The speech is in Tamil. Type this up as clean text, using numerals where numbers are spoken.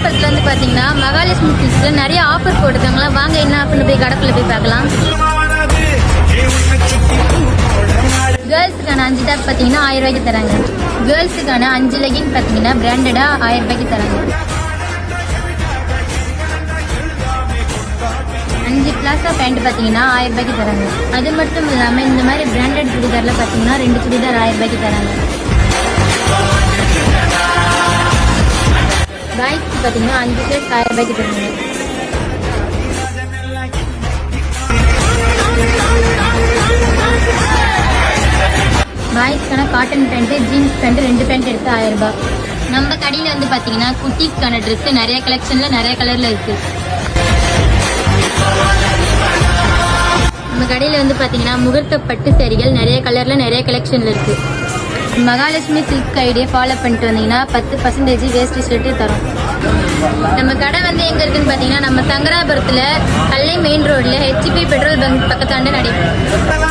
சங்கராபுரத்தில் வந்து பார்த்தீங்கன்னா மகாலட்சுமி சில்க்ஸில் நிறைய ஆஃபர் போட்டுருக்காங்களா. வாங்க என்ன ஆஃபர்னு போய் கடைக்குள்ள போய் பார்க்கலாம். கேர்ள்ஸுக்கான 5 டாப் பார்த்தீங்கன்னா 1000 ரூபாய்க்கு தராங்க. கேர்ள்ஸுக்கான 5 லெகின் பார்த்தீங்கன்னா பிராண்டடாக 1000 ரூபாய்க்கு தராங்க. 5 பிளாசா பேண்ட் பார்த்தீங்கன்னா 1000 ரூபாய்க்கு தராங்க. அது மட்டும் இல்லாமல் இந்த மாதிரி பிராண்டட் சுடிதாரில் பார்த்தீங்கன்னா 2 சுடிதார் 1000 ரூபாய்க்கு தராங்க. பாய்ஸ்க்கு பார்த்தீங்கன்னா 5 ஷர்ட் 1000 ரூபாய்க்கு தராங்க. பாய்ஸ்க்கான cotton pant jeans pant 2 pant எடுத்து 1000 ரூபாய். நம்ம கடையில் வந்து பார்த்தீங்கன்னா குட்டீஸ்க்கான ட்ரெஸ்ஸு நிறைய கலெக்ஷனில் நிறைய கலரில் இருக்குது. நம்ம கடையில் வந்து பார்த்தீங்கன்னா முகூர்த்த பட்டு சாரிகள் நிறைய கலரில் நிறைய கலெக்ஷனில் இருக்குது. மகாலட்சுமி சில்க் ஐடியை ஃபாலோ பண்ணிட்டு வந்தீங்கன்னா 10% வேஸ்ட் ஷர்ட்டு தரும். நம்ம கடை வந்து எங்கே இருக்குதுன்னு பார்த்தீங்கன்னா நம்ம சங்கராபுரத்தில் கல்லை மெயின் ரோடில் ஹெச்பி பெட்ரோல் பங்க் பக்கத்தாண்டு நடைபெறும்.